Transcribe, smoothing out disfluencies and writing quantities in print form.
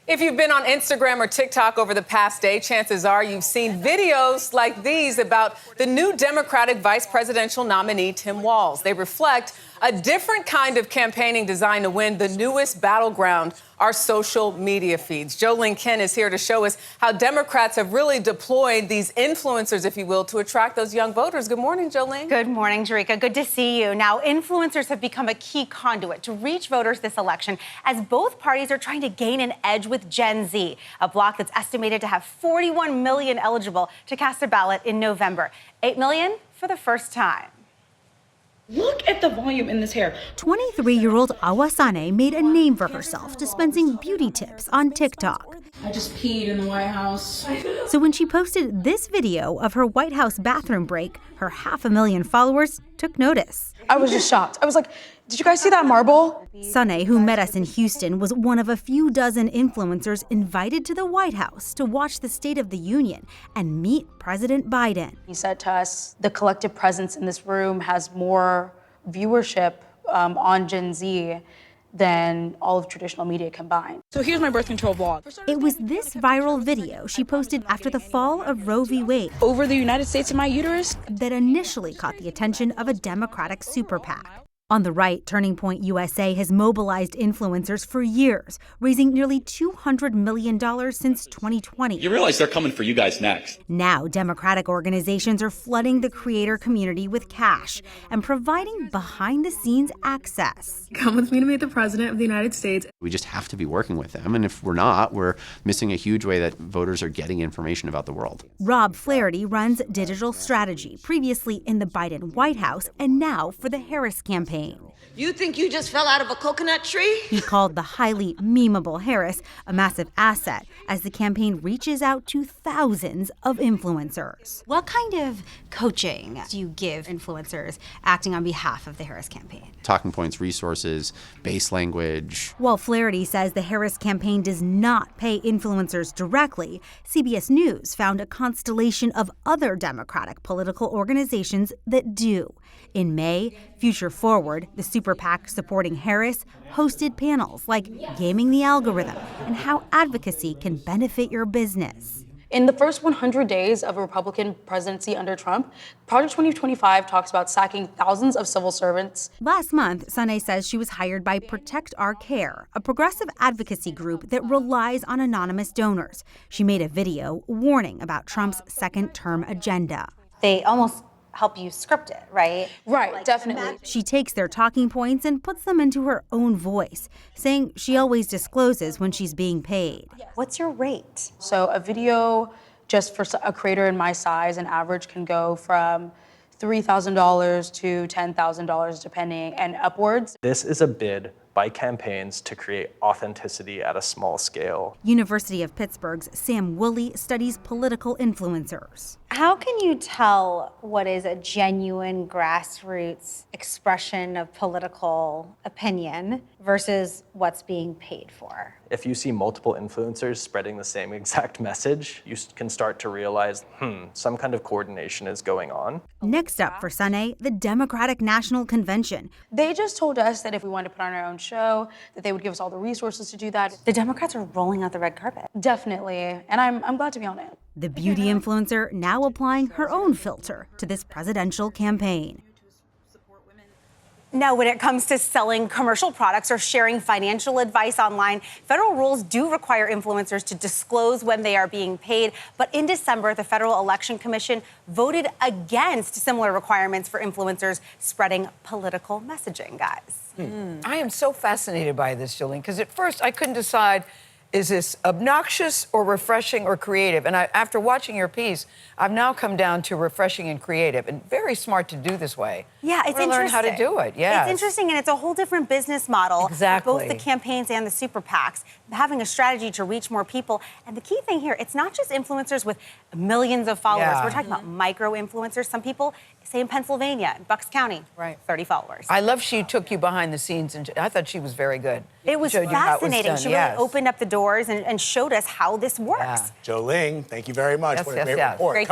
If you've been on Instagram or TikTok over the past day, chances are you've seen videos like these about the new Democratic vice presidential nominee, Tim Walz. They reflect a different kind of campaigning designed to win the newest battleground, our social media feeds. Gayle King is here to show us how Democrats have really deployed these influencers, if you will, to attract those young voters. Good morning, Gayle. Good morning, Jerika. Good to see you. Now, influencers have become a key conduit to reach voters this election as both parties are trying to gain an edge with Gen Z, a bloc that's estimated to have 41 million eligible to cast a ballot in November. 8 million for the first time. Look at the volume in this hair. 23-year-old Awasane made a name for herself dispensing beauty tips on TikTok. I just peed in the White House. So when she posted this video of her White House bathroom break, her 500,000 followers took notice. I was just shocked. I was like, did you guys see that marble? Sane, who met us in Houston, was one of a few dozen influencers invited to the White House to watch the State of the Union and meet President Biden. He said to us, the collective presence in this room has more viewership on Gen Z than all of traditional media combined. So here's my birth control vlog. It was this viral video she posted after the fall of Roe v. Wade Over the United States in my uterus. that initially caught the attention of a Democratic super PAC. On the right, Turning Point USA has mobilized influencers for years, raising nearly $200 million since 2020. You realize they're coming for you guys next. Now, Democratic organizations are flooding the creator community with cash and providing behind-the-scenes access. Come with me to meet the President of the United States. We just have to be working with them, and if we're not, we're missing a huge way that voters are getting information about the world. Rob Flaherty runs digital strategy, previously in the Biden White House and now for the Harris campaign. You think you just fell out of a coconut tree? He called the highly memeable Harris a massive asset as the campaign reaches out to thousands of influencers. What kind of coaching do you give influencers acting on behalf of the Harris campaign? Talking points, resources, base language. While Flaherty says the Harris campaign does not pay influencers directly, CBS News found a constellation of other Democratic political organizations that do. In May, Future Forward, the super PAC supporting Harris, hosted panels like Gaming the Algorithm and how advocacy can benefit your business. In the first 100 days of a Republican presidency under Trump, Project 2025 talks about sacking thousands of civil servants. Last month, Sane says she was hired by Protect Our Care, a progressive advocacy group that relies on anonymous donors. She made a video warning about Trump's second-term agenda. They almost help you script it, right? Right, definitely. She takes their talking points and puts them into her own voice, saying she always discloses when she's being paid. What's your rate? So a video just for a creator in my size, an average can go from $3,000 to $10,000 depending and upwards. This is a bid by campaigns to create authenticity at a small scale. University of Pittsburgh's Sam Woolley studies political influencers. How can you tell what is a genuine grassroots expression of political opinion versus what's being paid for? If you see multiple influencers spreading the same exact message, you can start to realize, some kind of coordination is going on. Next up for Sane, the Democratic National Convention. They just told us that if we wanted to put on our own show, that they would give us all the resources to do that. The Democrats are rolling out the red carpet. Definitely, and I'm glad to be on it. The beauty influencer now applying her own filter to this presidential campaign. Now, when it comes to selling commercial products or sharing financial advice online, federal rules do require influencers to disclose when they are being paid. But in December, the Federal Election Commission voted against similar requirements for influencers spreading political messaging, guys. I am so fascinated by this, Gayle, because at first I couldn't decide, is this obnoxious or refreshing or creative? And after watching your piece, I've now come down to refreshing and creative, and very smart to do this way. Yeah, it's interesting. Learn how to do it. Yeah, it's interesting, and it's a whole different business model. Exactly. Both the campaigns and the super PACs having a strategy to reach more people. And the key thing here, it's not just influencers with millions of followers. Yeah. We're talking about micro influencers. Some people, say in Pennsylvania, in Bucks County, right, 30 followers. I love she took you behind the scenes, and I thought she was very good. It was Showed you how it was fascinating. done, She yes. really opened up the doors and showed us how this works. Gayle, thank you very much. Yes, What a yes, great yes. report. Great